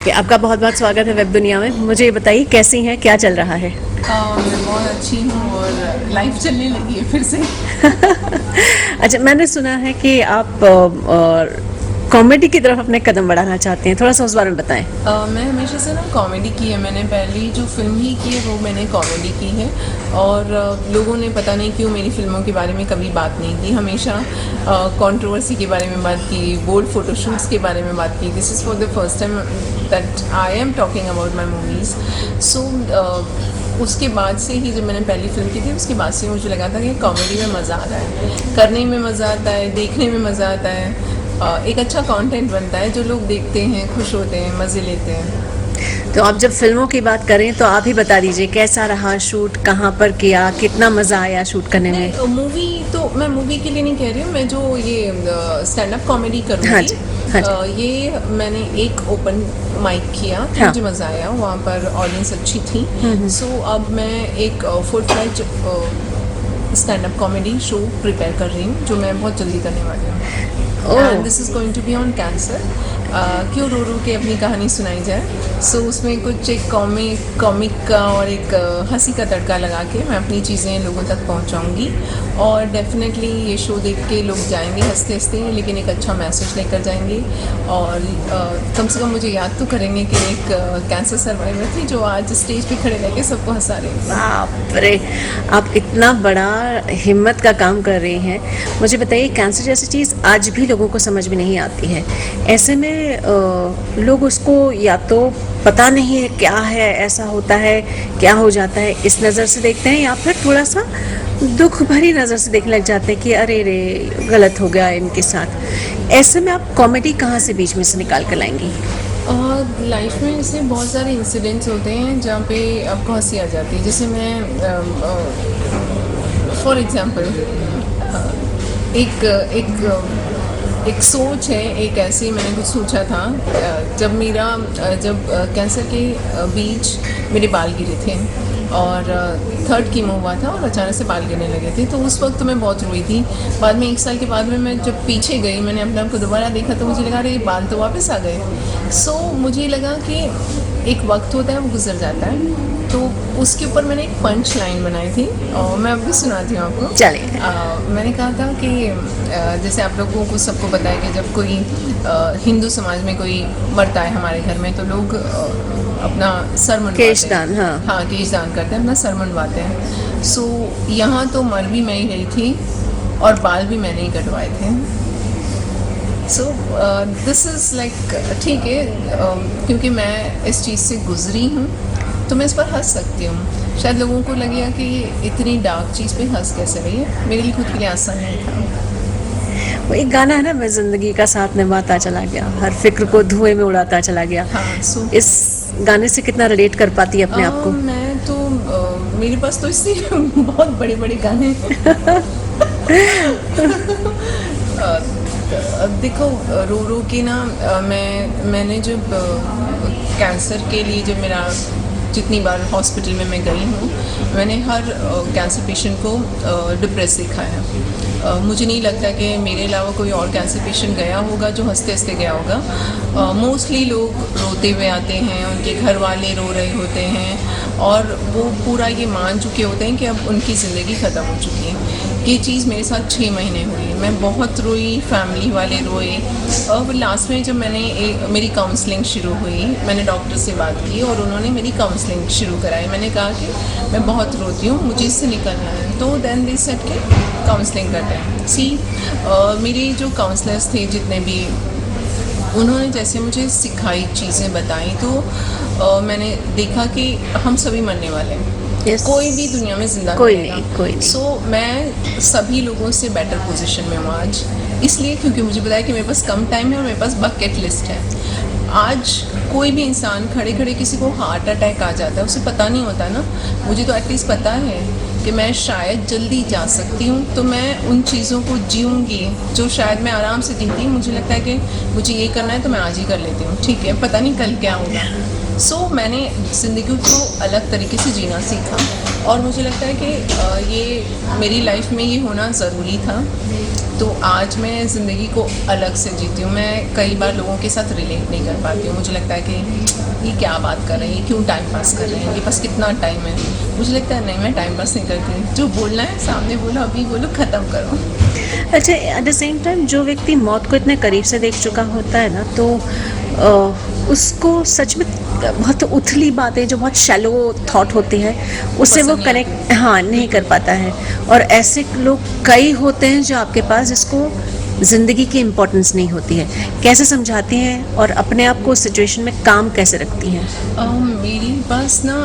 आपका बहुत बहुत स्वागत है वेब दुनिया में। मुझे ये बताइए कैसी हैं, क्या चल रहा है? मैं बहुत अच्छी हूँ और लाइफ चलने लगी है फिर से। अच्छा, मैंने सुना है कि आप कॉमेडी की तरफ अपने कदम बढ़ाना चाहते हैं, थोड़ा सा उस बारे में बताएं। मैं हमेशा से ना कॉमेडी की है। मैंने पहली जो फिल्म ही की है वो मैंने कॉमेडी की है। और लोगों ने पता नहीं क्यों मेरी फिल्मों के बारे में कभी बात नहीं की। हमेशा कंट्रोवर्सी के बारे में बात की, बोल्ड फोटोशूट्स के बारे में बात की। This is for the first time that I am talking about my movies. So उसके बाद से ही जब मैंने पहली फिल्म की थी उसके बाद से मुझे लगा था कि कॉमेडी में मज़ा आ रहा है, करने में मज़ा आता है, देखने में मज़ा आता है। एक अच्छा कंटेंट बनता है जो लोग देखते हैं, खुश होते हैं, मज़े लेते हैं। तो आप जब फिल्मों की बात करें तो आप ही बता दीजिए कैसा रहा शूट, कहाँ पर किया, कितना मज़ा आया शूट करने में? नहीं, मूवी तो मैं मूवी के लिए नहीं कह रही हूँ। मैं जो ये स्टैंड अप कॉमेडी हाँ करूँगी, जी, हाँ जी। ये मैंने एक ओपन माइक किया तो हाँ। मुझे मज़ा आया, वहाँ पर ऑडियंस अच्छी थी। सो अब मैं एक full fledge stand up comedy show prepare कर रही हूँ जो मैं बहुत जल्दी करने वाली हूँ। And oh, this is going to be on cancer. क्यों रो रो के अपनी कहानी सुनाई जाए। सो उसमें कुछ एक कॉमिक का और एक हंसी का तड़का लगा के मैं अपनी चीज़ें लोगों तक पहुंचाऊंगी। और डेफिनेटली ये शो देख के लोग जाएंगे हंसते हंसते, लेकिन एक अच्छा मैसेज लेकर जाएंगे। और कम से कम मुझे याद तो करेंगे कि एक कैंसर सर्वाइवर थी जो आज स्टेज पे खड़े रह के सबको हंसा रही थी। बाप रे! आप इतना बड़ा हिम्मत का काम कर रही हैं। मुझे बताइए, कैंसर जैसी चीज़ आज भी लोगों को समझ में नहीं आती है। ऐसे में लोग उसको या तो पता नहीं है क्या है, ऐसा होता है, क्या हो जाता है, इस नज़र से देखते हैं, या फिर थोड़ा सा दुख भरी नज़र से देखने लग जाते हैं कि अरे रे, गलत हो गया इनके साथ। ऐसे में आप कॉमेडी कहाँ से बीच में से निकाल कर लाएंगी? और लाइफ में ऐसे बहुत सारे इंसिडेंट्स होते हैं जहाँ पे आपको हंसी आ जाती है। जैसे मैं फॉर एग्ज़ाम्पल एक एक एक सोच है, एक ऐसे मैंने कुछ सोचा था। जब कैंसर के बीच मेरे बाल गिरे थे और थर्ड कीमो हुआ था और अचानक से बाल गिरने लगे थे, तो उस वक्त तो मैं बहुत रोई थी। बाद में 1 साल के बाद में मैं जब पीछे गई, मैंने अपने आप को दोबारा देखा तो मुझे लगा अरे ये बाल तो वापस आ गए। सो मुझे लगा कि एक वक्त होता है वो गुजर जाता है। तो उसके ऊपर मैंने एक पंच लाइन बनाई थी और मैं अब भी सुनाती हूँ आपको। चलिए। मैंने कहा था कि जैसे आप लोगों को सबको पता है कि जब कोई हिंदू समाज में कोई मरता है हमारे घर में तो लोग अपना सर मनवाते केशदान, हैं। हाँ। हाँ, केश दान करते हैं, अपना सर मनवाते हैं। सो यहाँ तो मर भी मैं ही रही थी और बाल भी मैंने ही कटवाए थे। सो दिस इज़ लाइक ठीक है, क्योंकि मैं इस चीज़ से गुजरी हूँ तो मैं इस पर हंस सकती हूँ। शायद लोगों को लगेगा कि इतनी डार्क चीज़ पे हंस कैसे रही है, मेरे लिए खुद के लिए आसान नहीं था। वो एक गाना है ना, मैं जिंदगी का साथ निभाता चला गया, हर फिक्र को धुएं में उड़ाता चला गया। हाँ, सो इस गाने से कितना रिलेट कर पाती है अपने आप को? मैं तो मेरे पास तो इससे बहुत बड़े बड़े गाने हैं। देखो, रो रो के ना मैंने जब कैंसर के लिए जब मेरा जितनी बार हॉस्पिटल में मैं गई हूँ, मैंने हर कैंसर पेशेंट को डिप्रेस देखा है। मुझे नहीं लगता कि मेरे अलावा कोई और कैंसर पेशेंट गया होगा जो हंसते हंसते गया होगा। मोस्टली लोग रोते हुए आते हैं, उनके घर वाले रो रहे होते हैं और वो पूरा ये मान चुके होते हैं कि अब उनकी ज़िंदगी ख़त्म हो चुकी है। ये चीज़ मेरे साथ 6 महीने हुई, मैं बहुत रोई, फैमिली वाले रोए। और लास्ट में जब मेरी काउंसलिंग शुरू हुई, मैंने डॉक्टर से बात की और उन्होंने मेरी काउंसलिंग शुरू कराई। मैंने कहा कि मैं बहुत रोती हूँ, मुझे इससे निकलना है, तो देन दे सेड के काउंसलिंग करते हैं। मेरे जो काउंसलर्स थे जितने भी, उन्होंने जैसे मुझे सिखाई, चीज़ें बताई, तो मैंने देखा कि हम सभी मरने वाले हैं। Yes. कोई भी दुनिया में जिंदा कोई रहेगा। नहीं, कोई नहीं। सो मैं सभी लोगों से बेटर पोजीशन में हूँ आज, इसलिए क्योंकि मुझे बताया कि मेरे पास कम टाइम है और मेरे पास बकेट लिस्ट है। आज कोई भी इंसान खड़े खड़े किसी को हार्ट अटैक आ जाता है, उसे पता नहीं होता ना। मुझे तो एटलीस्ट पता है कि मैं शायद जल्दी जा सकती हूँ, तो मैं उन चीज़ों को जीऊँगी जो शायद मैं आराम से जीती। मुझे लगता है कि मुझे ये करना है तो मैं आज ही कर लेती हूँ, ठीक है, पता नहीं कल क्या होगा। मैंने ज़िंदगी को अलग तरीके से जीना सीखा और मुझे लगता है कि ये मेरी लाइफ में ये होना ज़रूरी था। तो आज मैं ज़िंदगी को अलग से जीती हूँ। मैं कई बार लोगों के साथ रिलेट नहीं कर पाती हूँ। मुझे लगता है कि ये क्या बात कर रहे हैं, क्यों टाइम पास कर रहे हैं, इनके पास कितना टाइम है। मुझे लगता है नहीं, मैं टाइम पास नहीं करती। जो बोलना है सामने बोलो, अभी बोलो, ख़त्म करो। अच्छा, एट द सेम टाइम जो व्यक्ति मौत को इतने करीब से देख चुका होता है ना, तो उसको सच में बहुत उथली बातें जो बहुत शैलो थॉट होती है उससे वो पसंद नहीं कनेक्ट नहीं कर पाता है। और ऐसे लोग कई होते हैं जो आपके पास जिसको ज़िंदगी की इम्पोर्टेंस नहीं होती है। कैसे समझाती हैं और अपने आप को उस सिचुएशन में काम कैसे रखती हैं? मेरी पास ना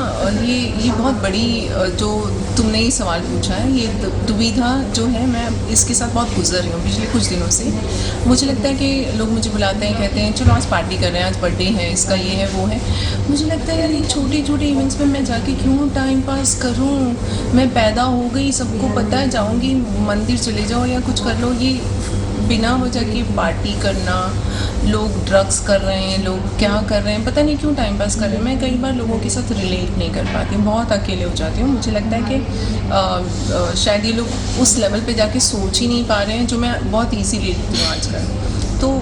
ये बहुत बड़ी जो तुमने ये सवाल पूछा है, ये दुविधा जो है, मैं इसके साथ बहुत गुजर रही हूँ पिछले कुछ दिनों से। मुझे लगता है कि लोग मुझे बुलाते हैं, कहते हैं चलो आज पार्टी कर रहे हैं, आज बर्थडे है इसका, ये है वो है। मुझे लगता है यार ये छोटे छोटे इवेंट्स में मैं जाके क्यों टाइम पास करूँ। मैं पैदा हो गई, सबको पता है, जाऊँगी मंदिर चले जाओ या कुछ कर लो। ये बिना वजह की पार्टी करना, लोग ड्रग्स कर रहे हैं, लोग क्या कर रहे हैं, पता नहीं क्यों टाइम पास कर रहे हैं। मैं कई बार लोगों के साथ रिलेट नहीं कर पाती हूँ, बहुत अकेले हो जाती हूँ। मुझे लगता है कि शायद ये लोग उस लेवल पे जाके सोच ही नहीं पा रहे हैं जो मैं बहुत ईजीली लेती हूँ आजकल। तो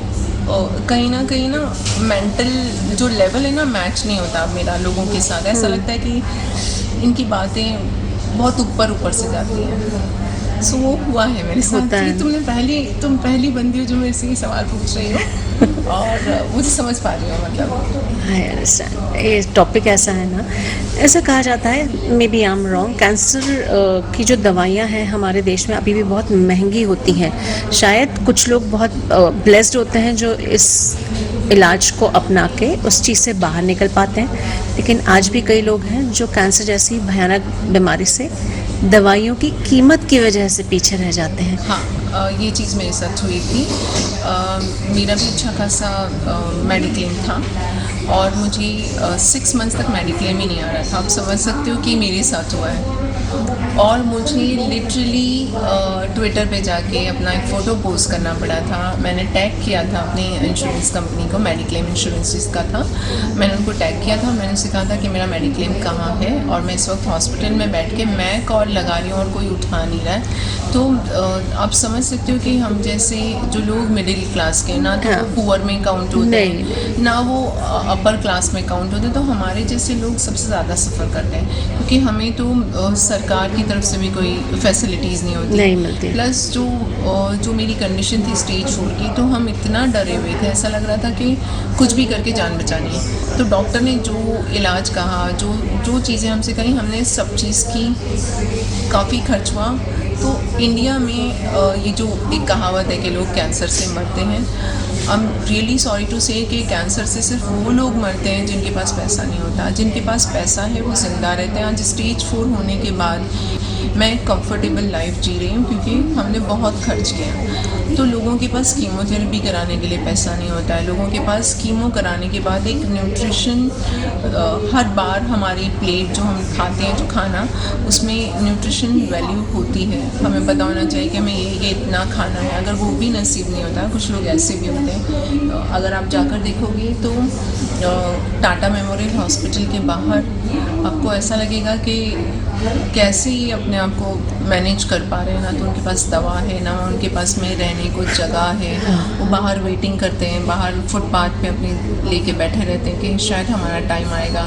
कहीं ना मेंटल जो लेवल है ना, मैच नहीं होता मेरा लोगों के साथ। ऐसा लगता है कि इनकी बातें बहुत ऊपर से जाती हैं। सो वो हुआ है मेरे साथ होता कि है। तुम पहली बंदी हो जो मेरे से ये सवाल पूछ रही हो। और मुझे समझ पा रही हो, मतलब आई अंडरस्टैंड। ये टॉपिक ऐसा है ना, ऐसा कहा जाता है, may be I am wrong, cancer की जो दवाइयाँ हैं हमारे देश में अभी भी बहुत महंगी होती हैं। शायद कुछ लोग बहुत ब्लेस्ड होते हैं जो इस इलाज को अपना के उस चीज़ से बाहर निकल पाते हैं, लेकिन आज भी कई लोग हैं जो कैंसर जैसी भयानक बीमारी से दवाइयों की कीमत की वजह से पीछे रह जाते हैं। हाँ, ये चीज़ मेरे साथ हुई थी। मेरा भी अच्छा खासा मेडिक्लेम था और मुझे 6 मंथ्स तक मेडिक्लेम ही नहीं आ रहा था। आप समझ सकते हो कि मेरे साथ हुआ है। और मुझे लिटरली ट्विटर पे जाके अपना एक फ़ोटो पोस्ट करना पड़ा था। मैंने टैग किया था अपनी इंश्योरेंस कंपनी को, मेडिक्लेम इंश्योरेंस जिसका था, मैंने उनको टैग किया था। मैंने उनसे कहा था कि मेरा मेडिक्लेम कहाँ है और मैं इस वक्त हॉस्पिटल में बैठ के मैं कॉल लगा रही हूँ और कोई उठा नहीं रहा है। तो आप समझ सकते हो कि हम जैसे जो लोग मिडिल क्लास के, ना तो हाँ। पुअर में काउंट होते हैं, ना वो अपर क्लास में काउंट होते हैं, तो हमारे जैसे लोग सबसे ज़्यादा सफ़र करते हैं, क्योंकि हमें तो सरकार की तरफ से भी कोई फैसिलिटीज़ नहीं होती, नहीं मिलती। प्लस जो मेरी कंडीशन थी स्टेज 4 की, तो हम इतना डरे हुए थे, ऐसा लग रहा था कि कुछ भी करके जान बचानी है। तो डॉक्टर ने जो इलाज कहा, जो चीज़ें हमसे कही, हमने सब चीज़ की, काफ़ी खर्च हुआ। तो इंडिया में ये जो एक कहावत है कि लोग कैंसर से मरते हैं, I am really sorry to say कि कैंसर से सिर्फ वो लोग मरते हैं जिनके पास पैसा नहीं होता। जिनके पास पैसा है वो ज़िंदा रहते हैं। आज स्टेज 4 होने के बाद मैं कंफर्टेबल लाइफ जी रही हूँ क्योंकि हमने बहुत खर्च किया। तो लोगों के पास कीमोथेरेपी कराने के लिए पैसा नहीं होता है। लोगों के पास कीमो कराने के बाद एक न्यूट्रिशन, हर बार हमारी प्लेट जो हम खाते हैं, जो खाना, उसमें न्यूट्रिशन वैल्यू होती है। हमें पता होना चाहिए कि हमें ये इतना खाना है। अगर वो भी नसीब नहीं होता, कुछ लोग ऐसे भी होते हैं। अगर आप जाकर देखोगे तो टाटा मेमोरियल हॉस्पिटल के बाहर आपको ऐसा लगेगा कि कैसे ये अपने आप को मैनेज कर पा रहे हैं। ना तो उनके पास दवा है, ना उनके पास में रहने को जगह है। वो बाहर वेटिंग करते हैं, बाहर फुटपाथ पे अपने लेके बैठे रहते हैं कि शायद हमारा टाइम आएगा,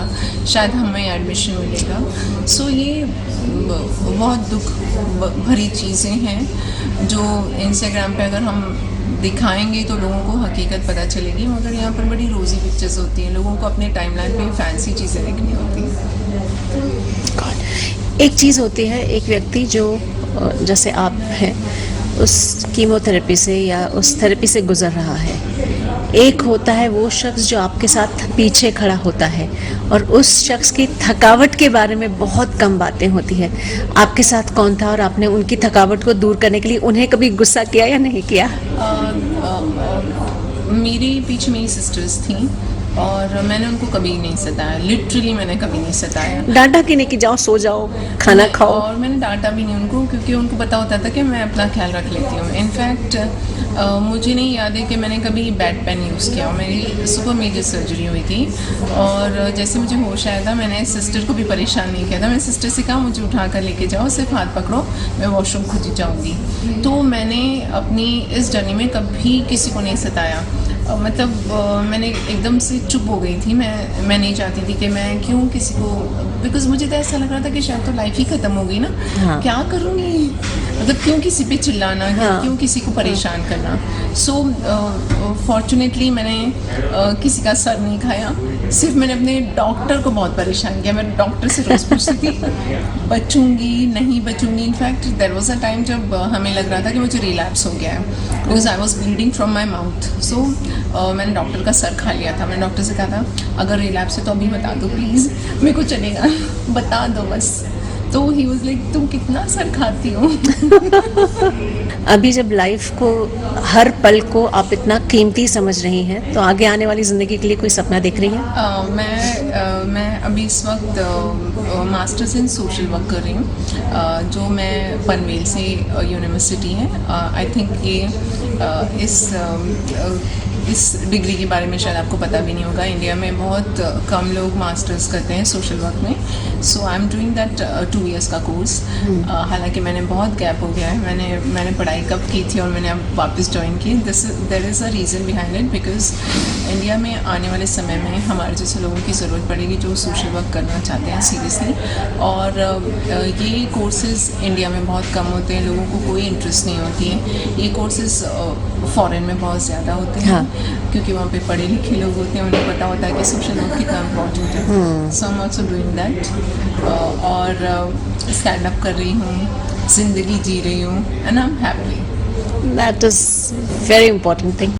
शायद हमें एडमिशन मिलेगा। सो ये बहुत दुख भरी चीज़ें हैं जो इंस्टाग्राम पे अगर हम दिखाएंगे तो लोगों को हकीकत पता चलेगी, मगर यहाँ पर बड़ी रोज़ी पिक्चर्स होती हैं। लोगों को अपने टाइमलाइन पे फैंसी चीज़ें देखनी होती हैं। एक चीज़ होती है, एक व्यक्ति जो जैसे आप हैं, उस कीमोथेरेपी से या उस थेरेपी से गुजर रहा है। एक होता है वो शख्स जो आपके साथ पीछे खड़ा होता है और उस शख्स की थकावट के बारे में बहुत कम बातें होती है। आपके साथ कौन था और आपने उनकी थकावट को दूर करने के लिए उन्हें कभी गुस्सा किया या नहीं किया? मेरे पीछे मेरी सिस्टर्स थीं और मैंने उनको कभी नहीं सताया, लिटरली मैंने कभी नहीं सताया। डांटा कि नहीं कि जाओ सो जाओ, खाना खाओ? और मैंने डांटा भी नहीं उनको, क्योंकि उनको पता होता था कि मैं अपना ख्याल रख लेती हूँ। इनफैक्ट मुझे नहीं याद है कि मैंने कभी बेड पेन यूज़ किया। मेरी सुपर मेजर सर्जरी हुई थी और जैसे मुझे होश आया था मैंने सिस्टर को भी परेशान नहीं किया था। मैंने सिस्टर से कहा मुझे उठा कर लेके जाओ, सिर्फ हाथ पकड़ो, मैं वॉशरूम खुद ही जाऊँगी। तो मैंने अपनी इस जर्नी में कभी किसी को नहीं सताया। मैंने एकदम से चुप हो गई थी। मैं नहीं चाहती थी कि मैं क्यों किसी को, बिकॉज मुझे तो ऐसा लग रहा था कि शायद तो लाइफ ही ख़त्म हो गई ना। हाँ। क्या करूँगी, मतलब क्यों किसी पे चिल्लाना, हाँ। क्यों किसी को परेशान करना। सो फॉर्चुनेटली मैंने किसी का सर नहीं खाया, सिर्फ मैंने अपने डॉक्टर को बहुत परेशान किया। मैं डॉक्टर से रोज़ पूछती थी बचूंगी नहीं बचूंगी। In fact there was a time जब हमें लग रहा था कि मुझे रिलैप्स हो गया है, because I was bleeding from my mouth. So मैंने डॉक्टर का सर खा लिया था। मैंने डॉक्टर से कहा था अगर रिलैप्स है तो अभी बता दो प्लीज़, मेरे को चलेगा, बता दो बस। तो ही वाज लाइक तुम कितना सर खाती हो। अभी जब लाइफ को, हर पल को आप इतना कीमती समझ रही हैं, तो आगे आने वाली ज़िंदगी के लिए कोई सपना देख रही हैं? मैं अभी इस वक्त मास्टर्स इन सोशल वर्क कर रही हूँ, जो मैं पनवेल से यूनिवर्सिटी है। आई थिंक ये इस डिग्री के बारे में शायद आपको पता भी नहीं होगा। इंडिया में बहुत कम लोग मास्टर्स करते हैं सोशल वर्क में। So I am doing that 2 years का कोर्स। हालांकि मैंने बहुत गैप हो गया है। मैंने पढ़ाई कब की थी और मैंने अब वापस ज्वाइन की। There is a reason behind it, because India में आने वाले समय में हमारे जैसे लोगों की ज़रूरत पड़ेगी जो सोशल वर्क करना चाहते हैं सीरियसली। और ये कोर्सेज़ इंडिया में बहुत कम होते हैं, लोगों को कोई इंटरेस्ट नहीं होती है। ये कोर्सेज़ फॉरेन में बहुत ज़्यादा होते हैं। हाँ। क्योंकि वहाँ पे पढ़े लिखे लोग होते हैं, उन्हें पता होता है कि सोशल वर्क कितना इम्पोर्टेंट है। So I am also doing that और स्टैंड अप कर रही हूँ, ज़िंदगी जी रही हूँ, and I am happy. That is very important thing.